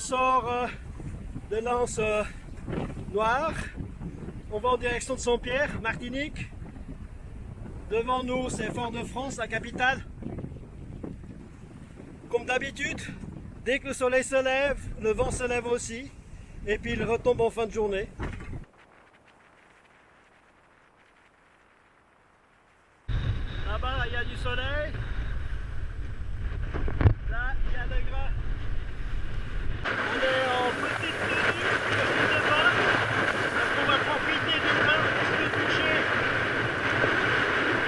sort de l'Anse Noire. On va en direction de Saint-Pierre, Martinique. Devant nous, c'est Fort-de-France, la capitale. Comme d'habitude, dès que le soleil se lève, le vent se lève aussi. Et puis il retombe en fin de journée. Là-bas, il y a du soleil. Là, il y a le gras. On est en petite tenue de bain. Donc on va profiter du bain pour se toucher.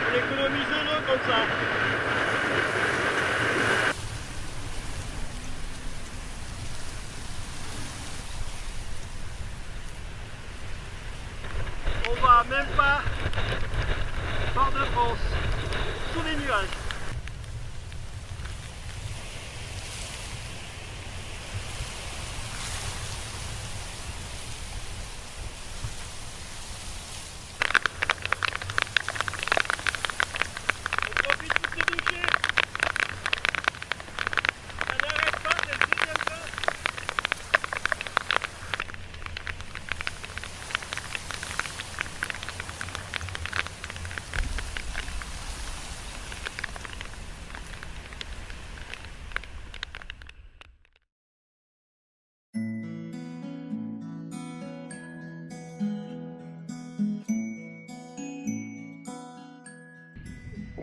On économise l'eau comme ça. On va même pas Fort-de-France, sous les nuages. On profite pour se doucher. Ça n'arrête pas, c'est le deuxième bain.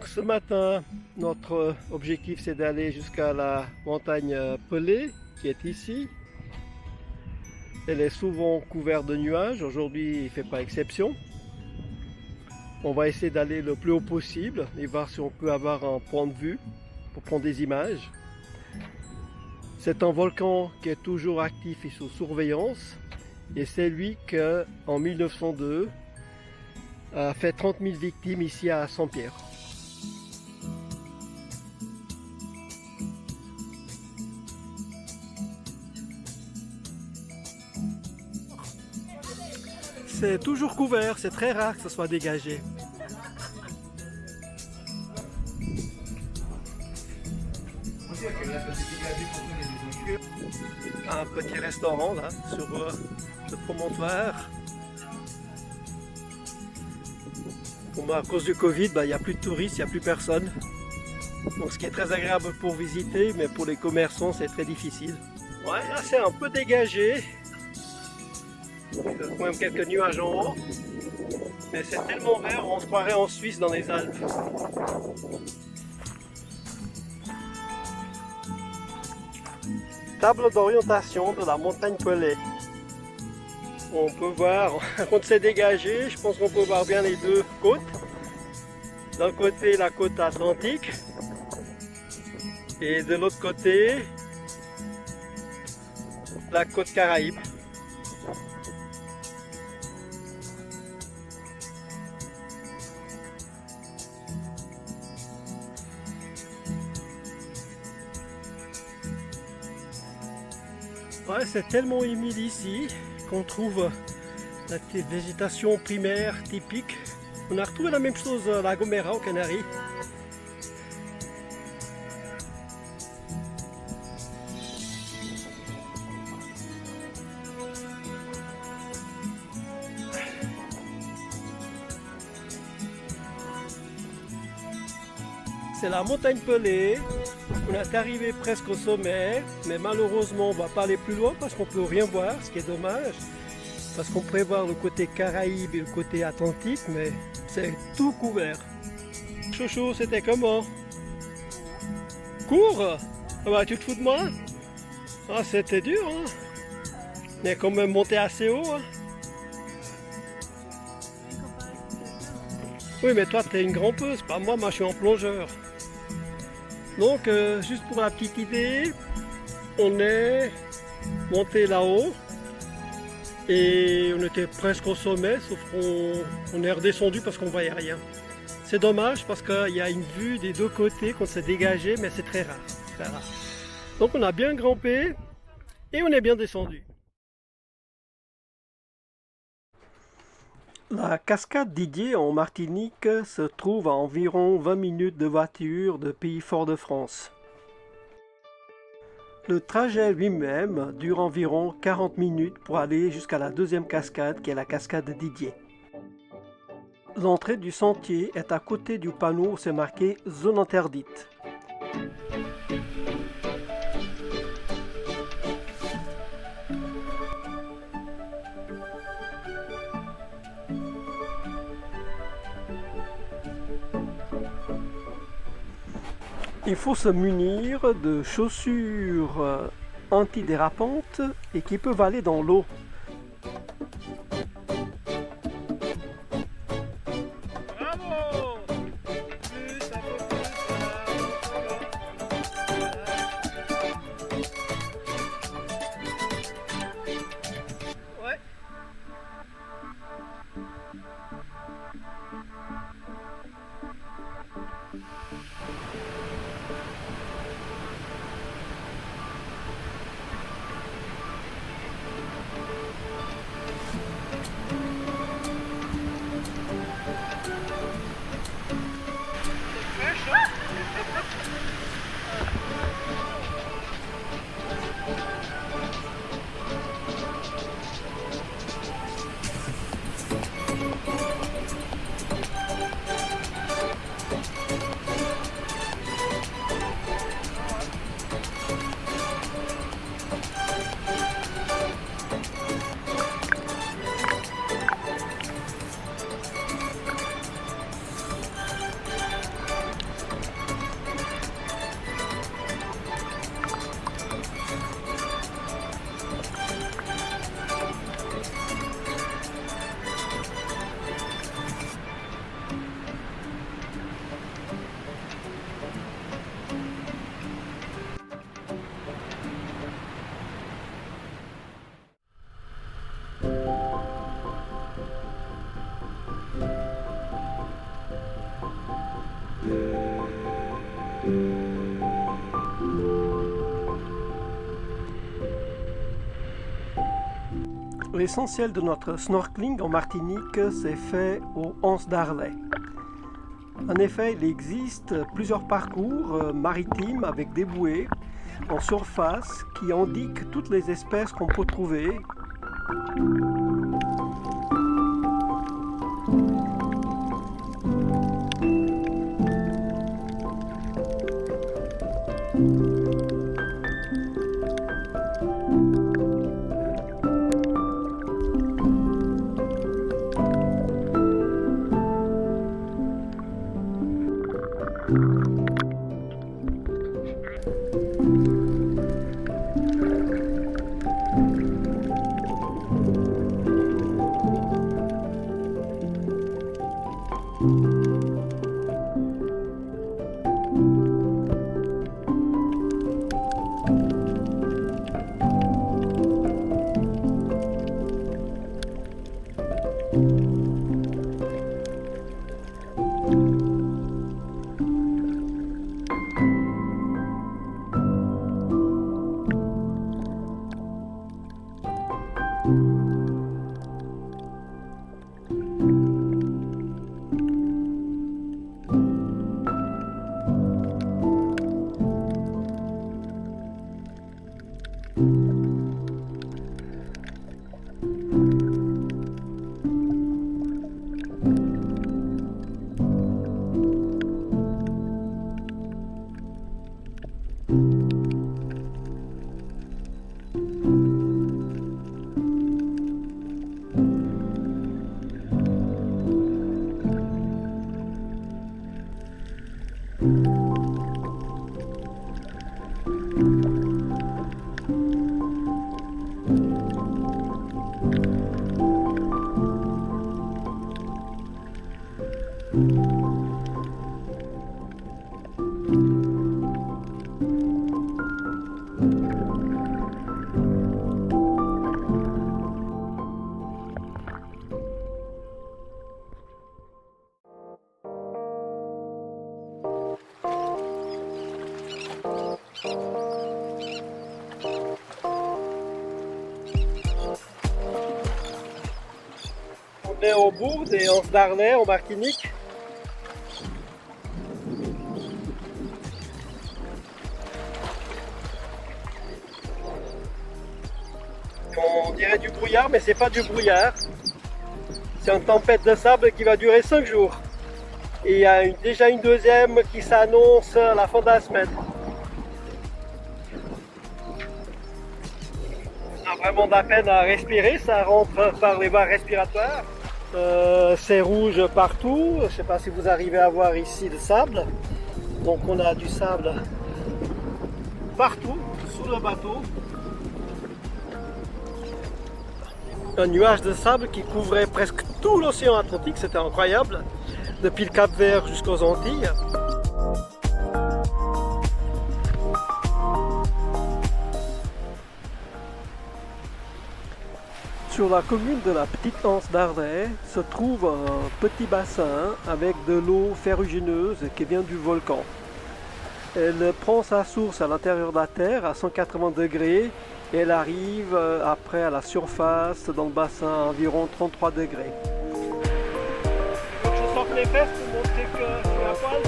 Ce matin, notre objectif c'est d'aller jusqu'à la montagne Pelée qui est ici. Elle est souvent couverte de nuages, aujourd'hui il ne fait pas exception. On va essayer d'aller le plus haut possible et voir si on peut avoir un point de vue pour prendre des images. C'est un volcan qui est toujours actif et sous surveillance et c'est lui qui en 1902 a fait 30 000 victimes ici à Saint-Pierre. C'est toujours couvert, c'est très rare que ce soit dégagé. Un petit restaurant là, sur le promontoire. Bon, à cause du Covid, il n'y a plus de touristes, il n'y a plus personne. Donc, ce qui est très agréable pour visiter, mais pour les commerçants, c'est très difficile. Ouais, là c'est un peu dégagé. Il y a quand même quelques nuages en haut, mais c'est tellement vert, on se croirait en Suisse dans les Alpes. Table d'orientation de la montagne Pelée. On peut voir, quand c'est dégagé, je pense qu'on peut voir bien les deux côtes. D'un côté la côte atlantique et de l'autre côté la côte Caraïbe. Ouais, c'est tellement humide ici qu'on trouve la végétation primaire typique. On a retrouvé la même chose à La Gomera aux Canaries. C'est la montagne Pelée. On est arrivé presque au sommet, mais malheureusement on ne va pas aller plus loin parce qu'on ne peut rien voir, ce qui est dommage. Parce qu'on pourrait voir le côté Caraïbe et le côté Atlantique, mais c'est tout couvert. Chouchou, c'était comment? Court? Ah bah, tu te fous de moi? Ah, c'était dur, hein? Mais quand même monté assez haut, hein? Oui, mais toi, t'es une grimpeuse, pas moi, je suis en plongeur. Donc, juste pour la petite idée, on est monté là-haut et on était presque au sommet, sauf qu'on est redescendu parce qu'on ne voyait rien. C'est dommage parce qu'il y a une vue des deux côtés qu'on s'est dégagé, mais c'est très rare, très rare. Donc, on a bien grimpé et on est bien descendu. La cascade Didier en Martinique se trouve à environ 20 minutes de voiture de Pays Fort-de-France. Le trajet lui-même dure environ 40 minutes pour aller jusqu'à la deuxième cascade qui est la cascade Didier. L'entrée du sentier est à côté du panneau où c'est marqué « Zone interdite ». Il faut se munir de chaussures antidérapantes et qui peuvent aller dans l'eau. L'essentiel de notre snorkeling en Martinique s'est fait aux Anses d'Arlet. En effet, il existe plusieurs parcours maritimes avec des bouées en surface qui indiquent toutes les espèces qu'on peut trouver. On est au bourg des Anses d'Arlet en Martinique. On dirait du brouillard, mais c'est pas du brouillard. C'est une tempête de sable qui va durer 5 jours. Et il y a déjà une deuxième qui s'annonce à la fin de la semaine. On a vraiment de la peine à respirer, ça rentre par les voies respiratoires. C'est rouge partout, je ne sais pas si vous arrivez à voir ici le sable. Donc on a du sable partout, sous le bateau. Un nuage de sable qui couvrait presque tout l'océan Atlantique, c'était incroyable, depuis le Cap-Vert jusqu'aux Antilles. Sur la commune de la Petite Anse d'Ardèche se trouve un petit bassin avec de l'eau ferrugineuse qui vient du volcan. Elle prend sa source à l'intérieur de la terre à 180 degrés et elle arrive après à la surface dans le bassin à environ 33 degrés. Je sors les fesses pour montrer que je suis à poil.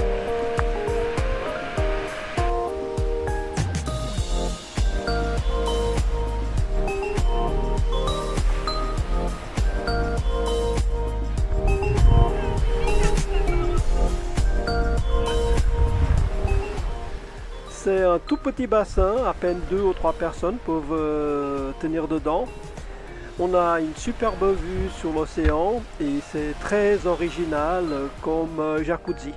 C'est un tout petit bassin, à peine 2 ou 3 personnes peuvent tenir dedans. On a une superbe vue sur l'océan et c'est très original comme jacuzzi.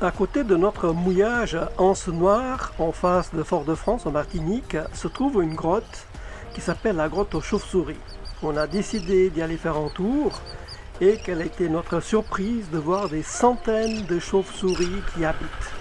À côté de notre mouillage Anse Noire, en face de Fort-de-France, en Martinique, se trouve une grotte qui s'appelle la grotte aux chauves-souris. On a décidé d'y aller faire un tour et quelle a été notre surprise de voir des centaines de chauves-souris qui y habitent.